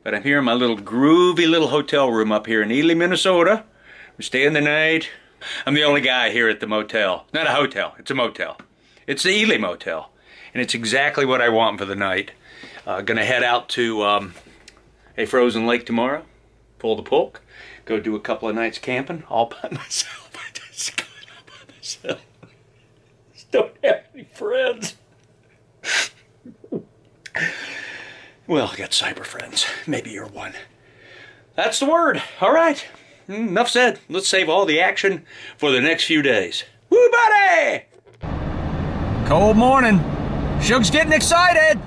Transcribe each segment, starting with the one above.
but I'm here in my little groovy little hotel room up here in Ely, Minnesota. We're staying the night. I'm the only guy here at the motel. Not a hotel, it's a motel. It's the Ely Motel, and it's exactly what I want for the night. Gonna head out to a frozen lake tomorrow, pull the pulk, go do a couple of nights camping all by myself. I just going all by myself. Just don't have any friends. Well, I got cyber friends. Maybe you're one. That's the word. All right. Enough said. Let's save all the action for the next few days. Woo, buddy! Cold morning. Shug's getting excited.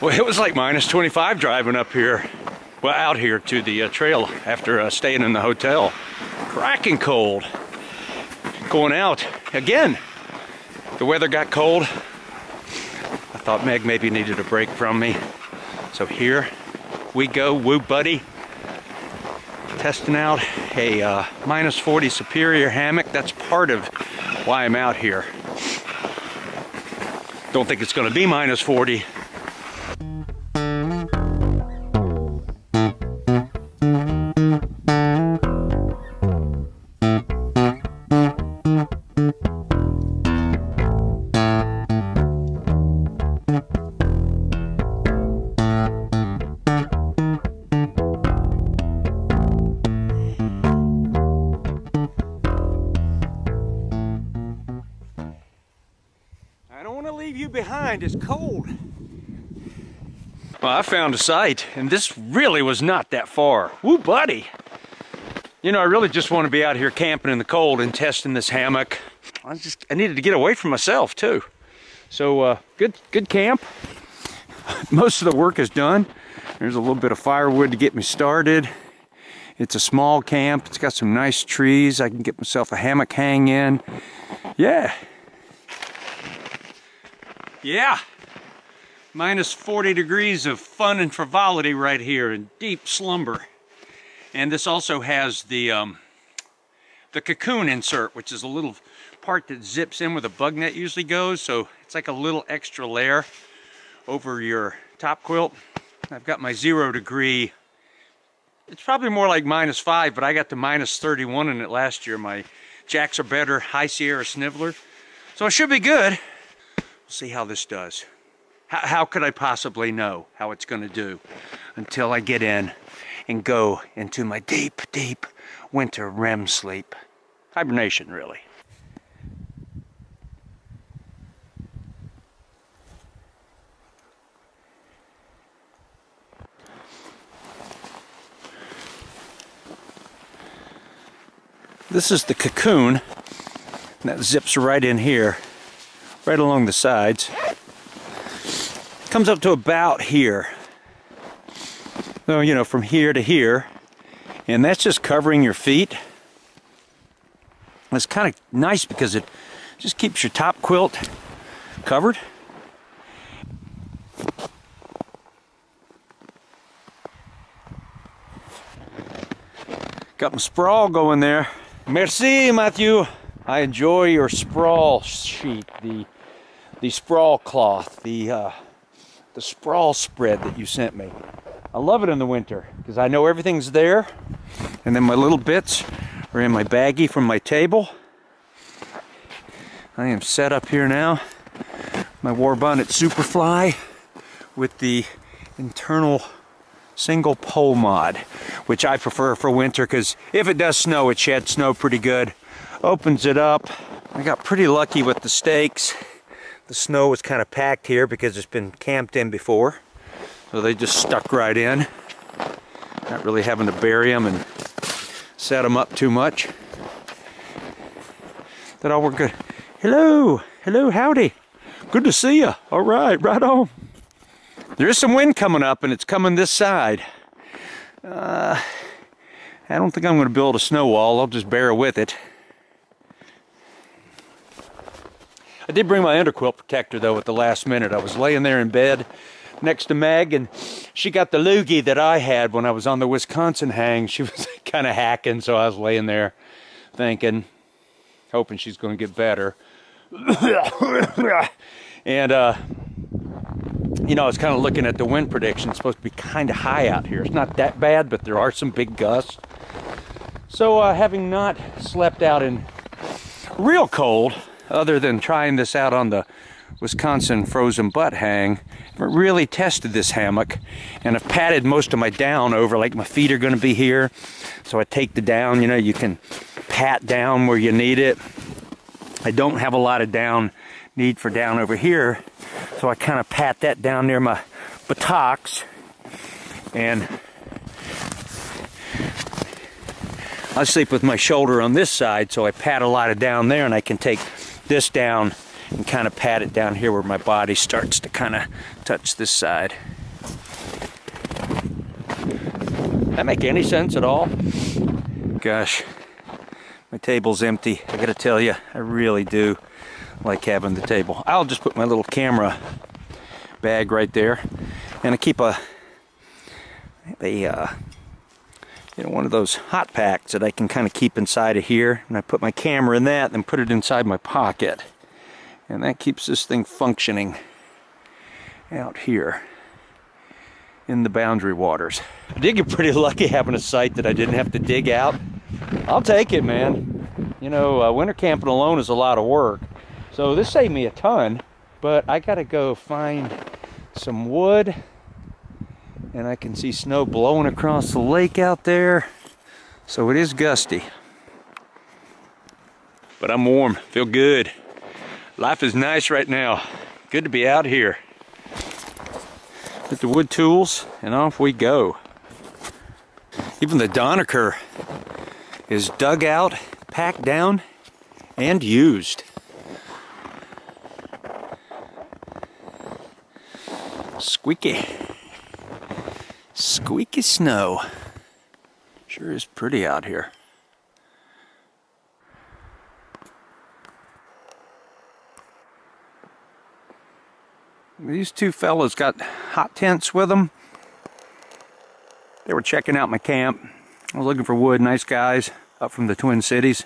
Well, it was like minus 25 driving up here. Well, out here to the trail after staying in the hotel. Cracking cold. Going out again. The weather got cold. I thought Meg maybe needed a break from me. So here we go, woo buddy. Testing out a minus 40 Superior hammock. That's part of why I'm out here. Don't think it's gonna be minus 40. Behind is cold. Well, I found a site, and this really was not that far. Woo, buddy! You know, I really just want to be out here camping in the cold and testing this hammock. I needed to get away from myself too. So good camp. Most of the work is done. There's a little bit of firewood to get me started. It's a small camp. It's got some nice trees. I can get myself a hammock hang in. Yeah. Yeah, minus 40 degrees of fun and frivolity right here in deep slumber. And this also has the cocoon insert, which is a little part that zips in where the bug net usually goes. So it's like a little extra layer over your top quilt. I've got my 0 degree. It's probably more like minus 5, but I got the minus 31 in it last year. My Jacks Are Better High Sierra Sniveler. So it should be good. See how this does. How could I possibly know how it's going to do until I get in and go into my deep, deep winter REM sleep. Hibernation, really. This is the cocoon that zips right in here. Right along the sides. Comes up to about here. So, you know, from here to here. And that's just covering your feet. It's kind of nice because it just keeps your top quilt covered. Got my sprawl going there. Merci, Matthew. I enjoy your sprawl sheet, the sprawl cloth, the sprawl spread that you sent me. I love it in the winter because I know everything's there, and then my little bits are in my baggie from my table. I am set up here now. My Warbonnet Superfly with the internal single pole mod, which I prefer for winter because if it does snow, it sheds snow pretty good. Opens it up. I got pretty lucky with the stakes. The snow was kind of packed here because it's been camped in before. So they just stuck right in. Not really having to bury them and set them up too much. That all worked good. Hello, hello, howdy. Good to see you. All right, right on. There is some wind coming up and it's coming this side. I don't think I'm going to build a snow wall. I'll just bear with it. I did bring my underquilt protector though at the last minute. I was laying there in bed next to Meg and she got the loogie that I had when I was on the Wisconsin hang. She was kind of hacking, so I was laying there thinking, hoping she's going to get better. And You know, I was kind of looking at the wind prediction. It's supposed to be kind of high out here. It's not that bad, but there are some big gusts. So having not slept out in real cold, other than trying this out on the Wisconsin frozen butt hang, I haven't really tested this hammock, and I've padded most of my down over, like my feet are going to be here, so I take the down. You know, you can pat down where you need it. I don't have a lot of need for down over here, so I kind of pat that down near my buttocks, and I sleep with my shoulder on this side, so I pat a lot of down there, and I can take this down and kind of pat it down here where my body starts to kind of touch this side. That make any sense at all? Gosh, my table's empty. I gotta tell you, I really do like having the table. I'll just put my little camera bag right there, and I keep you know, one of those hot packs that I can kind of keep inside of here, and I put my camera in that and put it inside my pocket, and that keeps this thing functioning out here in the boundary waters. I did get pretty lucky having a site that I didn't have to dig out. I'll take it, man. You know, winter camping alone is a lot of work, so this saved me a ton, but I gotta go find some wood, and I can see snow blowing across the lake out there, so it is gusty. But I'm warm, feel good. Life is nice right now. Good to be out here. With the wood tools, and off we go. Even the Donaker is dug out, packed down, and used. Squeaky. Squeaky snow. Sure is pretty out here. These two fellas got hot tents with them. They were checking out my camp. I was looking for wood, nice guys up from the Twin Cities.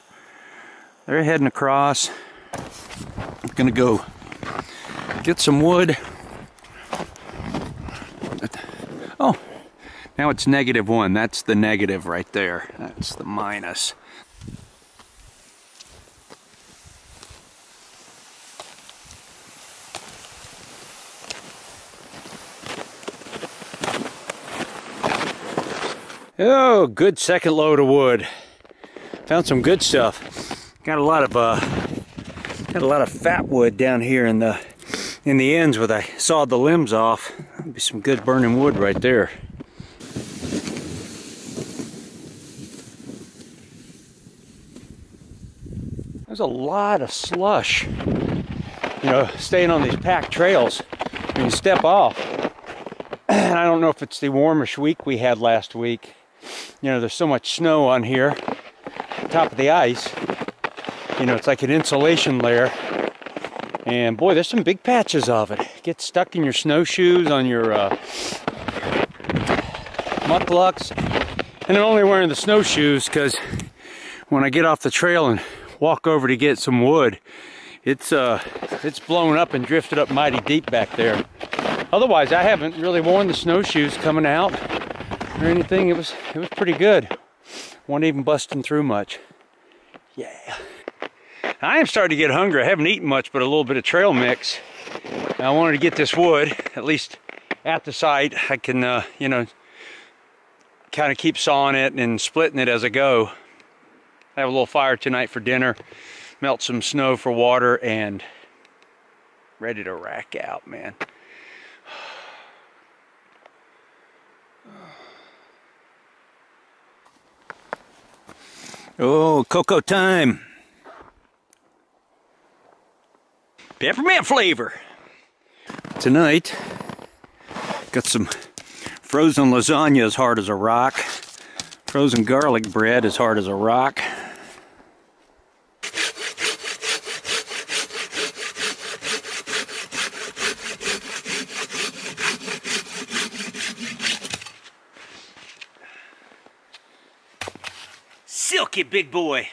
They're heading across. I'm gonna go get some wood. Oh, now it's -1. That's the negative right there. That's the minus. Oh, good second load of wood. Found some good stuff. Got a lot of fat wood down here in the ends where I sawed the limbs off. That'd be some good burning wood right there. There's a lot of slush, you know, staying on these packed trails when you step off. And I don't know if it's the warmish week we had last week. You know, there's so much snow on here, top of the ice. You know, it's like an insulation layer. And boy, there's some big patches of it. Get stuck in your snowshoes, on your mucklucks. And I'm only wearing the snowshoes because when I get off the trail and walk over to get some wood, it's blown up and drifted up mighty deep back there. Otherwise, I haven't really worn the snowshoes coming out or anything. It was pretty good. Wasn't even busting through much. Yeah. I am starting to get hungry. I haven't eaten much but a little bit of trail mix. I wanted to get this wood, at least at the site. I can, you know, kind of keep sawing it and splitting it as I go. I have a little fire tonight for dinner. Melt some snow for water and ready to rack out, man. Oh, cocoa time. Peppermint flavor. Tonight, got some frozen lasagna as hard as a rock. Frozen garlic bread as hard as a rock. Silky big boy.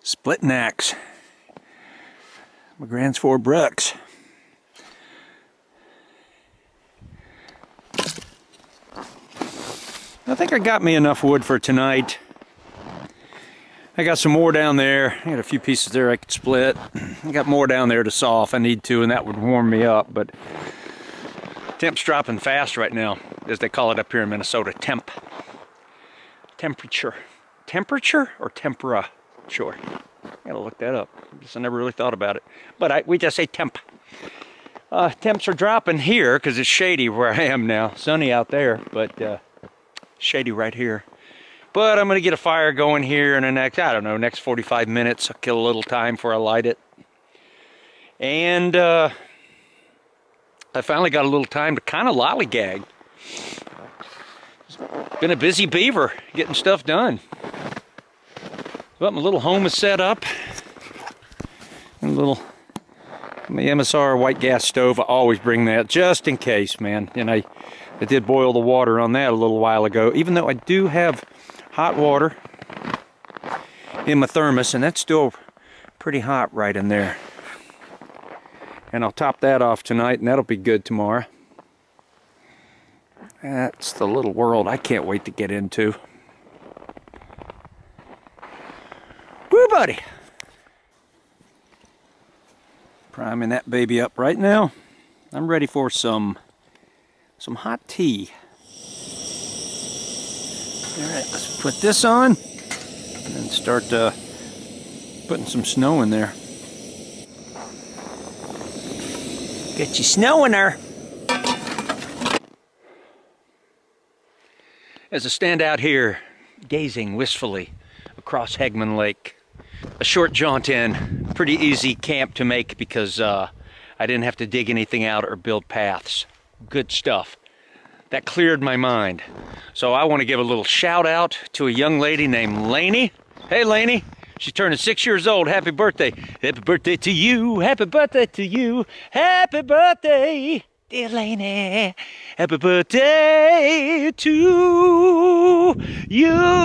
Splitting axe. McGrand's 4 Brooks. I think I got me enough wood for tonight. I got some more down there. I got a few pieces there I could split. I got more down there to saw if I need to, and that would warm me up. But temp's dropping fast right now, as they call it up here in Minnesota. Temperature or temperature? I gotta look that up. I never really thought about it, but we just say temp. Temps are dropping here because it's shady where I am now. Sunny out there, but shady right here. But I'm gonna get a fire going here in the next, I don't know, next 45 minutes. I'll kill a little time before I light it. And I finally got a little time to kind of lollygag. Been a busy beaver getting stuff done. But my little home is set up. And my MSR white gas stove, I always bring that just in case, man. And I did boil the water on that a little while ago, even though I do have hot water in my thermos, and that's still pretty hot right in there. And I'll top that off tonight, and that'll be good tomorrow. That's the little world I can't wait to get into. Woo, buddy! Priming that baby up right now. I'm ready for some hot tea. Alright, let's put this on and start putting some snow in there. Get you snow in there. As I stand out here, gazing wistfully across Hegman Lake, a short jaunt in, pretty easy camp to make because I didn't have to dig anything out or build paths. Good stuff. That cleared my mind. So I want to give a little shout out to a young lady named Lainey. Hey Lainey, she's turning 6 years old. Happy birthday. Happy birthday to you. Happy birthday to you. Happy birthday, dear Lainey. Happy birthday to you.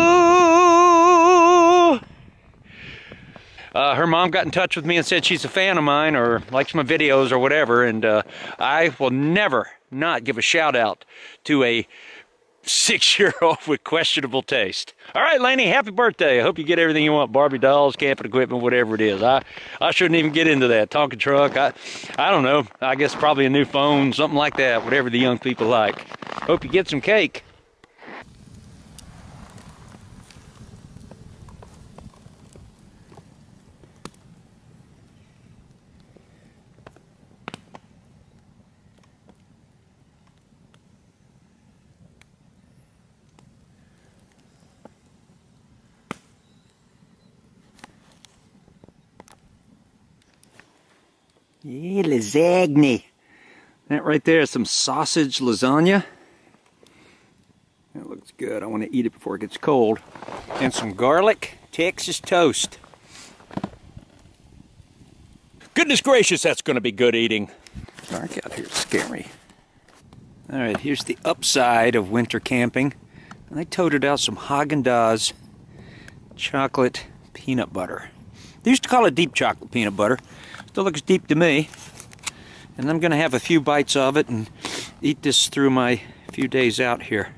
Her mom got in touch with me and said she's a fan of mine or likes my videos or whatever, and I will never not give a shout out to a 6-year-old with questionable taste. All right, Lainey, happy birthday. I hope you get everything you want, Barbie dolls, camping equipment, whatever it is. I shouldn't even get into that. Tonka truck, I don't know. I guess probably a new phone, something like that, whatever the young people like. Hope you get some cake. Yeah, lasagna. That right there is some sausage lasagna. That looks good. I want to eat it before it gets cold. And some garlic Texas toast. Goodness gracious, that's going to be good eating. Dark out here, it's scary. Alright, here's the upside of winter camping. And I toted out some Haagen-Dazs chocolate peanut butter. They used to call it deep chocolate peanut butter. Still looks deep to me. And I'm going to have a few bites of it and eat this through my few days out here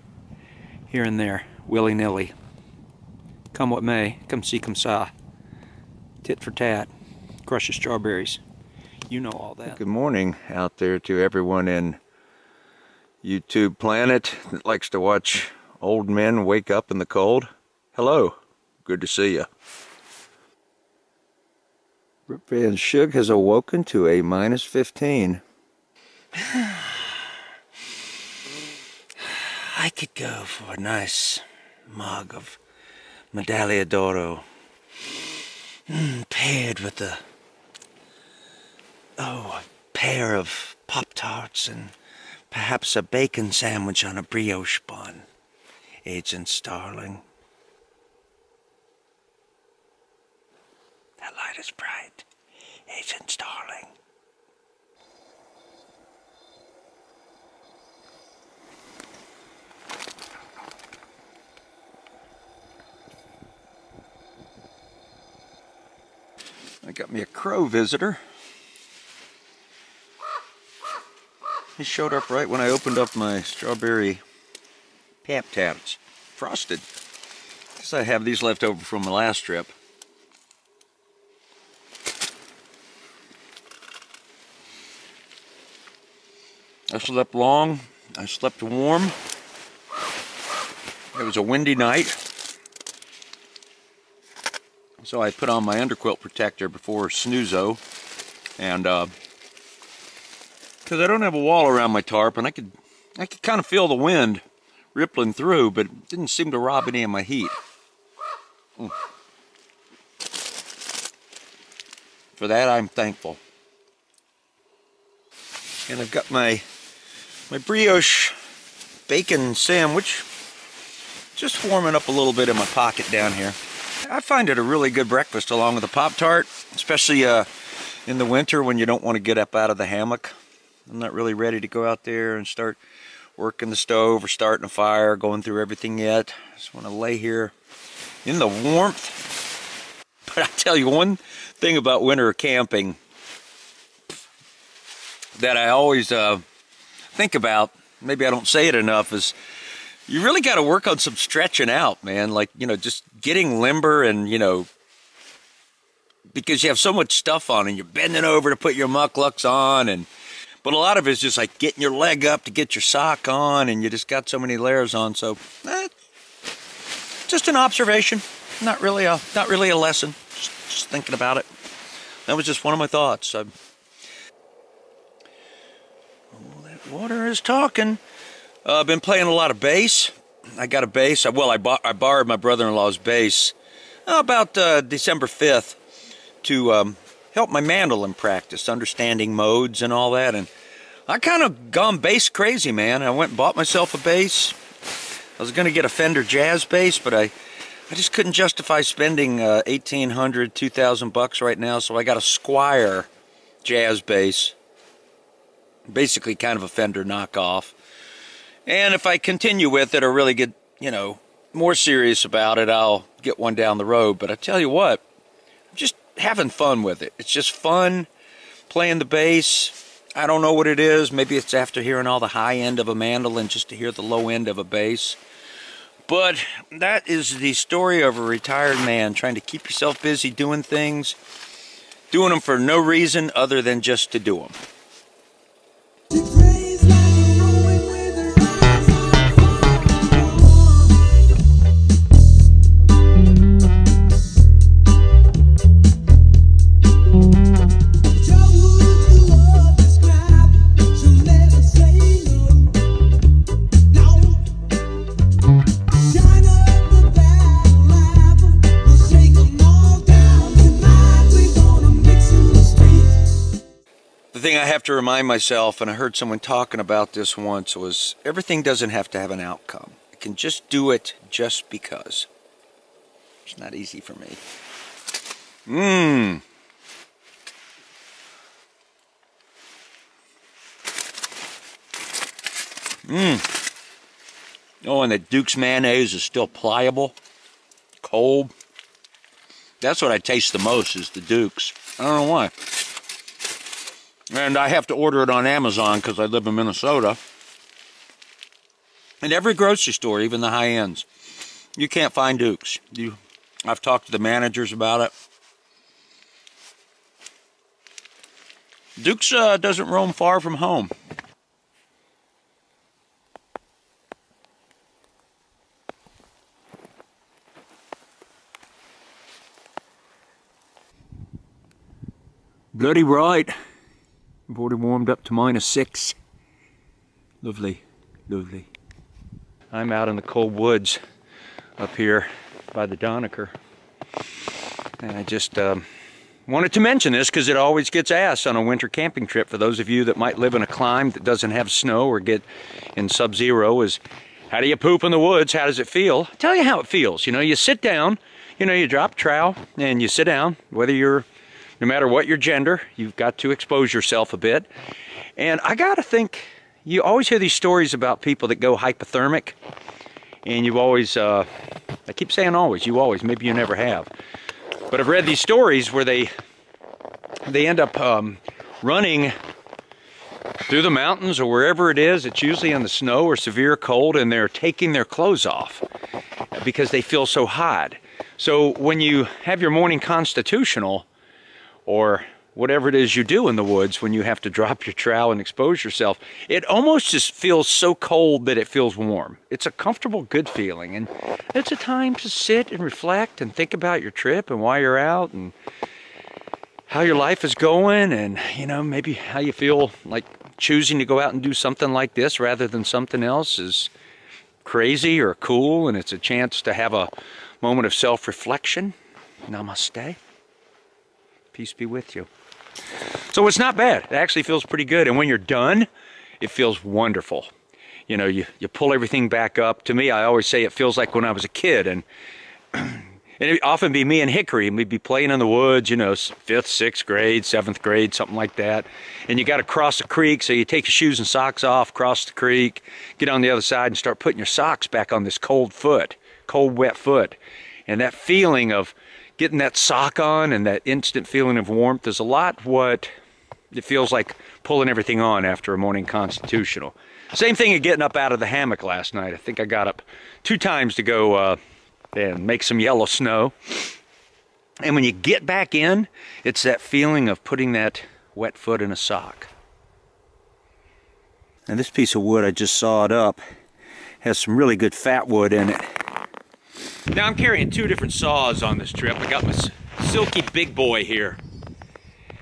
and there, willy-nilly. Come what may, come see, come saw. Tit for tat, crush the strawberries. You know all that. Good morning out there to everyone in YouTube planet that likes to watch old men wake up in the cold. Hello, good to see you. Rip Van Shug has awoken to a -15. I could go for a nice mug of Medaglia d'Oro, paired with a pair of Pop-Tarts and perhaps a bacon sandwich on a brioche bun. Agent Starling. That light is bright. Agent Starling. I got me a crow visitor. He showed up right when I opened up my strawberry Pap Tats, frosted. Because I have these left over from my last trip. I slept long, I slept warm. It was a windy night. So I put on my underquilt protector before snoozo. And because I don't have a wall around my tarp, and I could kind of feel the wind rippling through, but it didn't seem to rob any of my heat. For that, I'm thankful. And I've got my brioche bacon sandwich just warming up a little bit in my pocket down here. I find it a really good breakfast along with a Pop-Tart, especially in the winter when you don't want to get up out of the hammock. I'm not really ready to go out there and start working the stove or starting a fire, going through everything yet. I just want to lay here in the warmth. But I tell you one thing about winter camping that I always think about, maybe I don't say it enough, is you really got to work on some stretching out, man. Like, you know, just getting limber and, you know, because you have so much stuff on and you're bending over to put your mucklucks on. But a lot of it's just like getting your leg up to get your sock on, and you just got so many layers on. So, just an observation, not really a lesson. Just thinking about it. That was just one of my thoughts. That water is talking. I've been playing a lot of bass. I got a bass. Well, I borrowed my brother-in-law's bass about December 5th to help my mandolin practice, understanding modes and all that. And I kind of gone bass crazy, man. I went and bought myself a bass. I was going to get a Fender Jazz bass, but I just couldn't justify spending $1,800, $2,000 right now. So I got a Squier Jazz bass, basically kind of a Fender knockoff. And if I continue with it or really get, you know, more serious about it, I'll get one down the road. But I tell you what, I'm just having fun with it. It's just fun playing the bass. I don't know what it is. Maybe it's after hearing all the high end of a mandolin just to hear the low end of a bass. But that is the story of a retired man trying to keep yourself busy doing things, doing them for no reason other than just to do them. The thing I have to remind myself, and I heard someone talking about this once, was everything doesn't have to have an outcome. You can just do it just because. It's not easy for me. Oh, and the Duke's mayonnaise is still pliable, cold. That's what I taste the most, is the Duke's. I don't know why. And I have to order it on Amazon because I live in Minnesota. In every grocery store, even the high ends, you can't find Duke's. I've talked to the managers about it. Duke's doesn't roam far from home. Bloody right. I've already warmed up to -6. Lovely, lovely. I'm out in the cold woods up here by the Donaker. And I just wanted to mention this because it always gets asked on a winter camping trip for those of you that might live in a climate that doesn't have snow or get in sub-zero, is how do you poop in the woods? How does it feel? I'll tell you how it feels. You know, you sit down, you know, you drop trowel and you sit down, whether you're, no matter what your gender, you've got to expose yourself a bit. And I gotta think, you always hear these stories about people that go hypothermic, and you've always, I keep saying always, maybe you never have. But I've read these stories where they they end up running through the mountains or wherever it is. It's usually in the snow or severe cold, and they're taking their clothes off because they feel so hot. So when you have your morning constitutional, or whatever it is you do in the woods when you have to drop your trowel and expose yourself, it almost just feels so cold that it feels warm. It's a comfortable, good feeling, and it's a time to sit and reflect and think about your trip and why you're out and how your life is going, and you know, maybe how you feel like choosing to go out and do something like this rather than something else is crazy or cool, and it's a chance to have a moment of self-reflection. Namaste. Peace be with you. So it's not bad. It actually feels pretty good, and when you're done, it feels wonderful. You know, you pull everything back up. To me, I always say it feels like when I was a kid, and it'd often be me and Hickory, and we'd be playing in the woods, you know, 5th, 6th grade, 7th grade, something like that. And you got to cross the creek, so you take your shoes and socks off, cross the creek, get on the other side, and start putting your socks back on this cold, wet foot. And that feeling of getting that sock on and that instant feeling of warmth is a lot what it feels like pulling everything on after a morning constitutional. Same thing of getting up out of the hammock last night. I think I got up 2 times to go and make some yellow snow. And when you get back in, it's that feeling of putting that wet foot in a sock. And this piece of wood I just sawed up has some really good fat wood in it. Now I'm carrying 2 different saws on this trip. I got my Silky Big Boy here.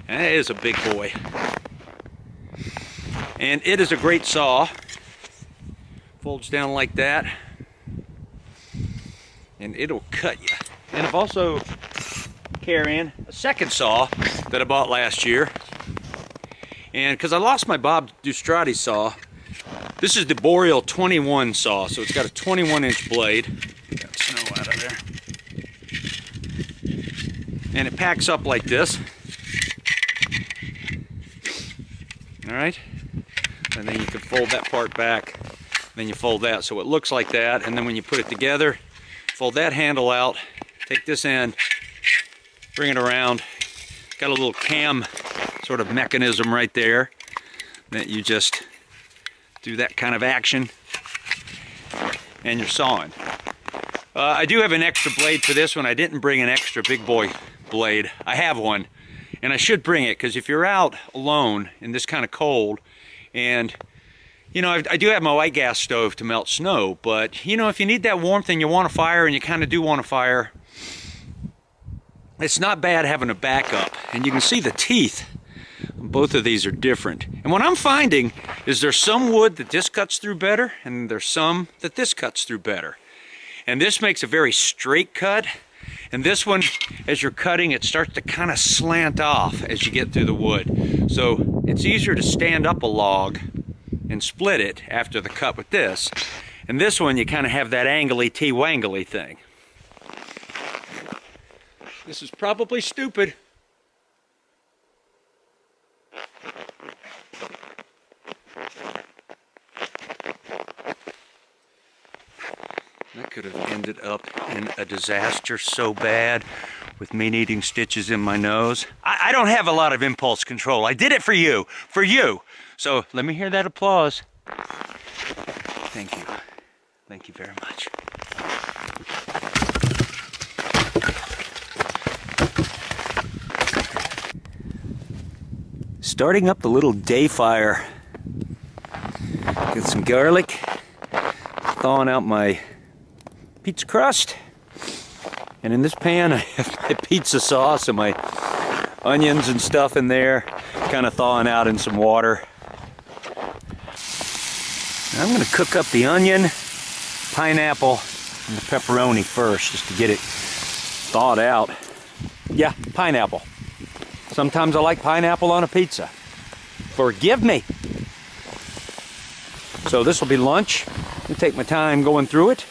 And it is a big boy. And it is a great saw. Folds down like that. And it'll cut you. And I'm also carrying a second saw that I bought last year. And because I lost my Bob Dustrati saw, this is the Boreal 21 saw. So it's got a 21-inch blade. Got snow out of there. And it packs up like this. Alright? And then you can fold that part back. Then you fold that so it looks like that. And then when you put it together, fold that handle out, take this end, bring it around. Got a little cam sort of mechanism right there that you just do that kind of action and you're sawing. I do have an extra blade for this one. I didn't bring an extra big boy blade. I have one, and I should bring it because if you're out alone in this kind of cold, and you know, I do have my white gas stove to melt snow, but you know, if you need that warmth and you want a fire, and you kind of do want a fire, it's not bad having a backup. And you can see the teeth. Both of these are different. And what I'm finding is there's some wood that this cuts through better, and there's some that this cuts through better. And this makes a very straight cut. And this one, as you're cutting, it starts to kind of slant off as you get through the wood. So it's easier to stand up a log and split it after the cut with this. And this one, you kind of have that angly T-wangly thing. This is probably stupid. That could have ended up in a disaster so bad with me needing stitches in my nose. I don't have a lot of impulse control. I did it for you. For you. So let me hear that applause. Thank you. Thank you very much. Starting up the little day fire. Get some garlic. Thawing out my pizza crust. And in this pan I have my pizza sauce and my onions and stuff in there, kind of thawing out in some water. I'm going to cook up the onion, pineapple, and the pepperoni first, just to get it thawed out. Yeah, pineapple. Sometimes I like pineapple on a pizza. Forgive me. So this will be lunch. I'll take my time going through it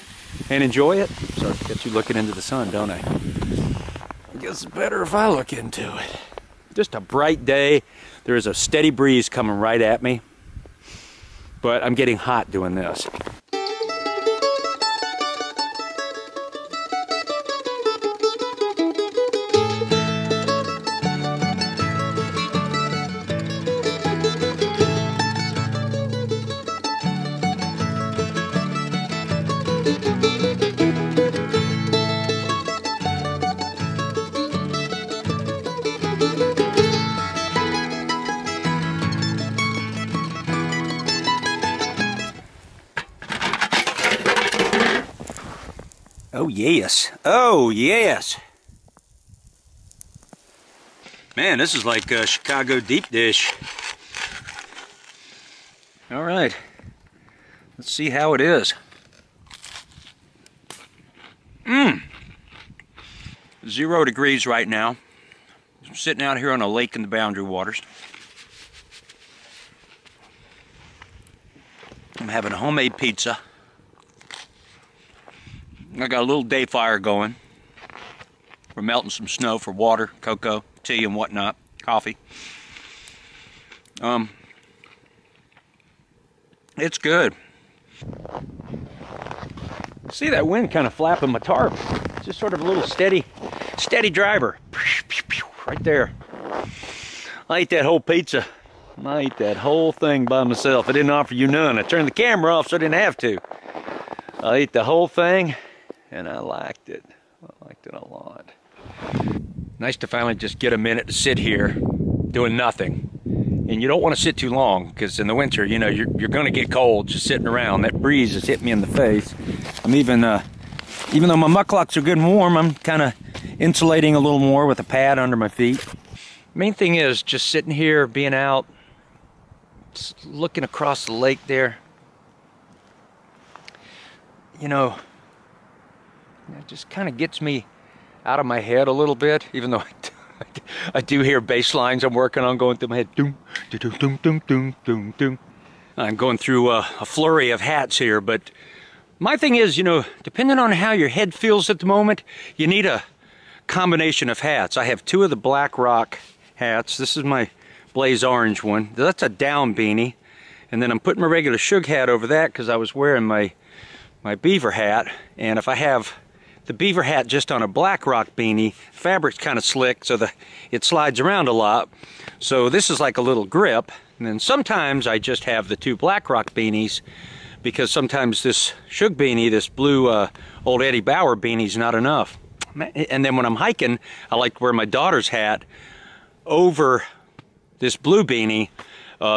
and enjoy it. So I get you looking into the sun, don't I? I guess it's better if I look into it. Just a bright day. There is a steady breeze coming right at me. But I'm getting hot doing this. Oh yes. Oh yes. Man, this is like a Chicago deep dish. All right. Let's see how it is. 0 degrees right now. I'm sitting out here on a lake in the Boundary Waters. I'm having a homemade pizza. I got a little day fire going. We're melting some snow for water, cocoa, tea, and whatnot. Coffee. It's good. See that wind kind of flapping my tarp. It's just sort of a little steady driver. Right there. I ate that whole pizza. I ate that whole thing by myself. I didn't offer you none. I turned the camera off so I didn't have to. I ate the whole thing and I liked it. I liked it a lot. Nice to finally just get a minute to sit here doing nothing. And you don't want to sit too long because in the winter, you know, you're going to get cold just sitting around. That breeze has hit me in the face. I'm even though my mucklocks are good and warm, I'm kind of insulating a little more with a pad under my feet. Main thing is just sitting here, being out, just looking across the lake there. You know, it just kind of gets me out of my head a little bit, even though I do hear bass lines I'm working on going through my head. Doom, doom, doom, doom, doom, doom, doom. I'm going through a flurry of hats here, but my thing is, you know, depending on how your head feels at the moment, you need a combination of hats. I have 2 of the Black Rock hats. This is my Blaze Orange one. That's a down beanie. And then I'm putting my regular Shug hat over that because I was wearing my beaver hat. And if I have the beaver hat just on a Black Rock beanie, fabric's kind of slick so it slides around a lot. So this is like a little grip. And then sometimes I just have the 2 Black Rock beanies because sometimes this Shug beanie, this blue old Eddie Bauer beanie is not enough. And then when I'm hiking, I like to wear my daughter's hat over this blue beanie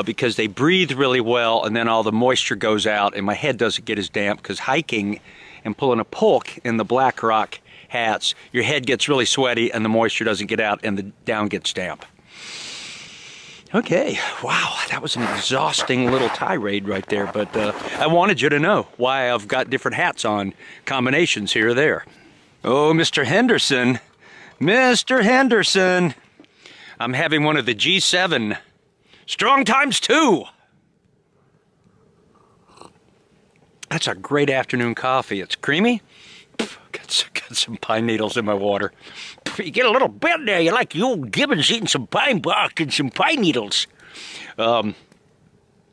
because they breathe really well and then all the moisture goes out and my head doesn't get as damp because hiking and pulling a pulk in the Black Rock hats, your head gets really sweaty and the moisture doesn't get out and the down gets damp. Okay, wow, that was an exhausting little tirade right there, but I wanted you to know why I've got different hats on, combinations here or there. Oh, Mr. Henderson, Mr. Henderson, I'm having one of the G7 Strong Times 2. That's a great afternoon coffee. It's creamy. Got some pine needles in my water. You get a little bit there. You're like the old Gibbons eating some pine bark and some pine needles. The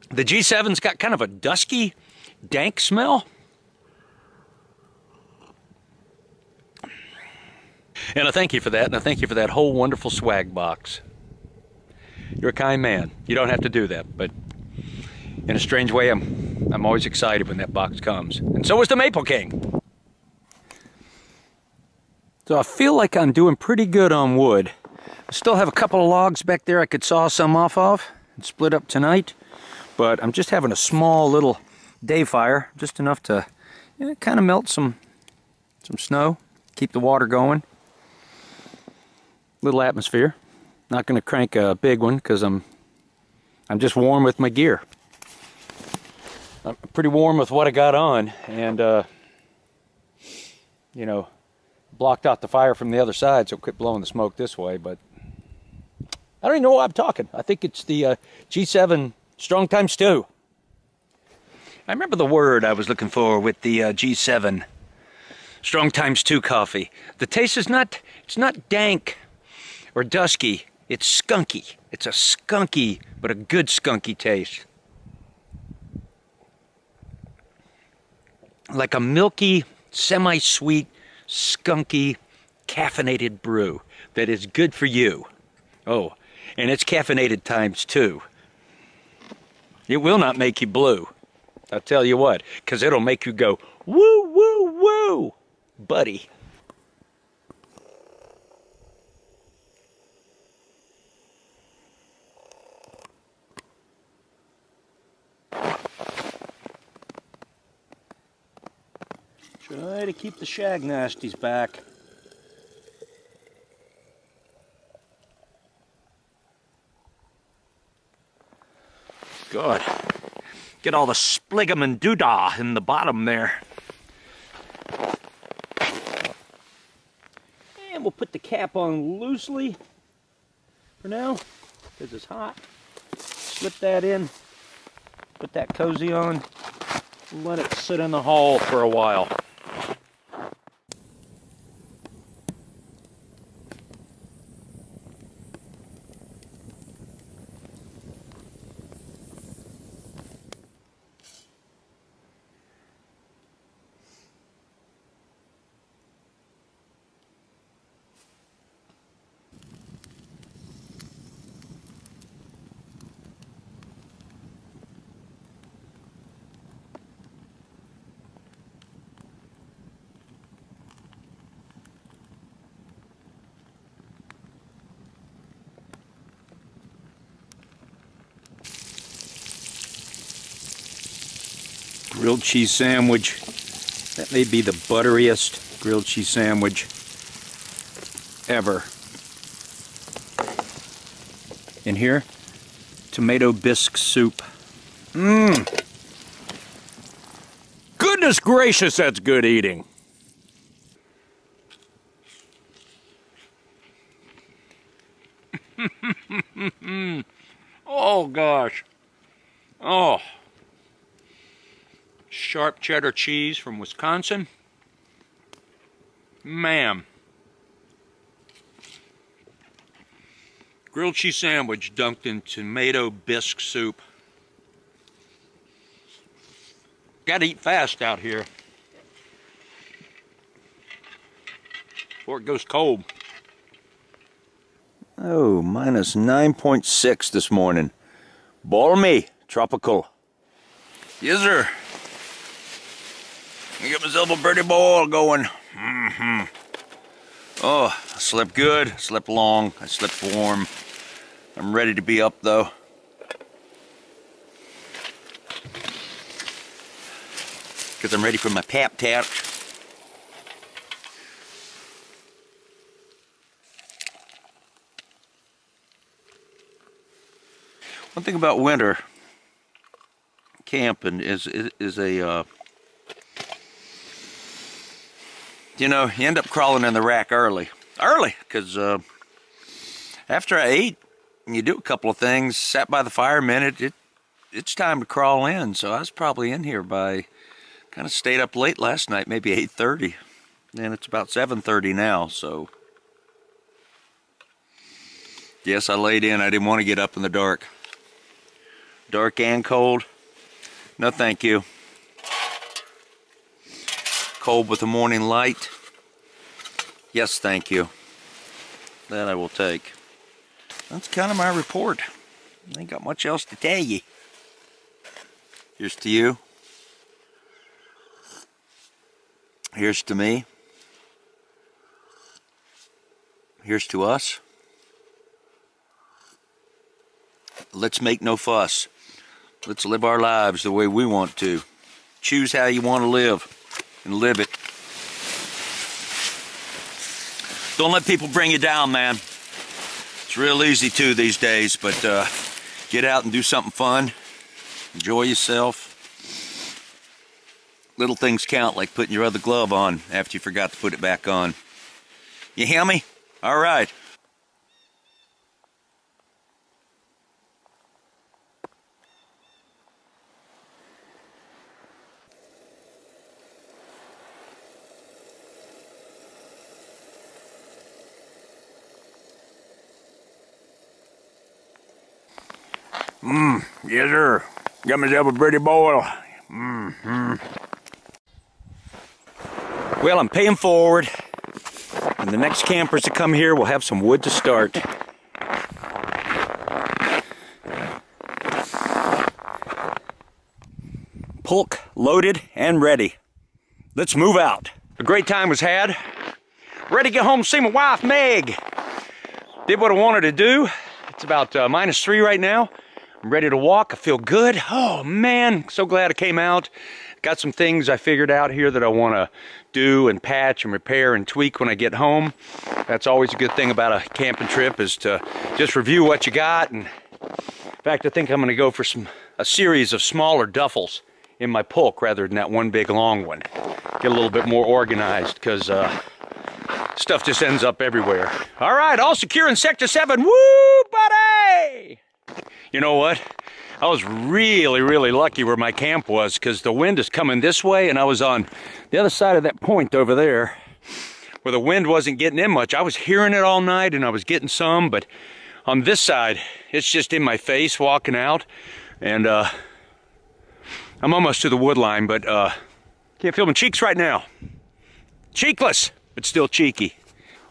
G7's got kind of a dusky, dank smell. And I thank you for that, and I thank you for that whole wonderful swag box. You're a kind man. You don't have to do that, but in a strange way, I'm always excited when that box comes. And so is the Maple King. So I feel like I'm doing pretty good on wood. I still have a couple of logs back there I could saw some off of and split up tonight. But I'm just having a small little day fire, just enough to kind of melt some snow, keep the water going. Little atmosphere. Not going to crank a big one because I'm just warm with my gear. I'm pretty warm with what I got on, and you know, blocked out the fire from the other side, so quit blowing the smoke this way. But I don't even know why I'm talking. I think it's the G7 Strong Times 2. I remember the word I was looking for with the G7 Strong Times 2 coffee. The taste is it's not dank or dusky. It's skunky. It's a skunky, but a good skunky taste. Like a milky, semi-sweet, skunky, caffeinated brew that is good for you. Oh, and it's caffeinated times 2. It will not make you blue. I'll tell you what, because it'll make you go, woo, woo, woo, buddy. Try to keep the shag nasties back. Good. Get all the spligum and doodah in the bottom there. And we'll put the cap on loosely for now, because it's hot. Slip that in, put that cozy on, and let it sit in the hall for a while. Grilled cheese sandwich. That may be the butteriest grilled cheese sandwich ever. In here, tomato bisque soup. Mmm. Goodness gracious, that's good eating. Oh gosh. Oh. Sharp cheddar cheese from Wisconsin. Man. Grilled cheese sandwich dunked in tomato bisque soup. Gotta eat fast out here before it goes cold. Oh, minus 9.6 this morning. Balmy, tropical. Yes, sir. I got myself a birdie ball going. Oh, I slept good, slept long, I slept warm. I'm ready to be up though. Because I'm ready for my pap tap. One thing about winter camping is a you know, you end up crawling in the rack early, because after I ate and you do a couple of things, sat by the fire a minute, it's time to crawl in. So I was probably in here by, kind of stayed up late last night, maybe 8:30, and it's about 7:30 now. So yes, I laid in. I didn't want to get up in the dark and cold. No, thank you. Cold with the morning light. Yes, thank you. That I will take. That's kind of my report. I ain't got much else to tell you. Here's to you. Here's to me. Here's to us. Let's make no fuss. Let's live our lives the way we want to. Choose how you want to live and live it. Don't let people bring you down, man. It's real easy to these days, but get out and do something fun. Enjoy yourself. Little things count, like putting your other glove on after you forgot to put it back on. You hear me? All right. Yes, sir. Got myself a birdie boil. Well, I'm paying forward, and the next campers that come here will have some wood to start. Pulk loaded and ready. Let's move out. A great time was had. Ready to get home and see my wife, Meg. Did what I wanted to do. It's about -3 right now. I'm ready to walk. I feel good. Oh man, so glad I came out. Got some things I figured out here that I want to do and patch and repair and tweak when I get home. That's always a good thing about a camping trip, is to just review what you got. And in fact, I think I'm going to go for a series of smaller duffels in my pulk rather than that one big long one. Get a little bit more organized, because stuff just ends up everywhere. All right, all secure in Sector 7. Woo, buddy! You know what? I was really lucky where my camp was, because the wind is coming this way, and I was on the other side of that point over there where the wind wasn't getting in much. I was hearing it all night, and I was getting some, but on this side, it's just in my face walking out, and I'm almost to the wood line, but can't feel my cheeks right now. Cheekless, but still cheeky.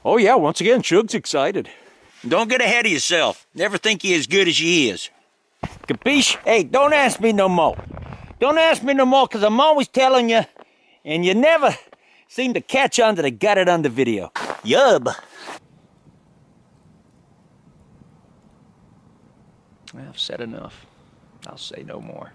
Oh yeah, once again, Shug's excited. Don't get ahead of yourself. Never think you're as good as you is. Capiche? Hey, don't ask me no more. Don't ask me no more, because I'm always telling you, and you never seem to catch on that I got it on the video. Yub. Well, I've said enough. I'll say no more.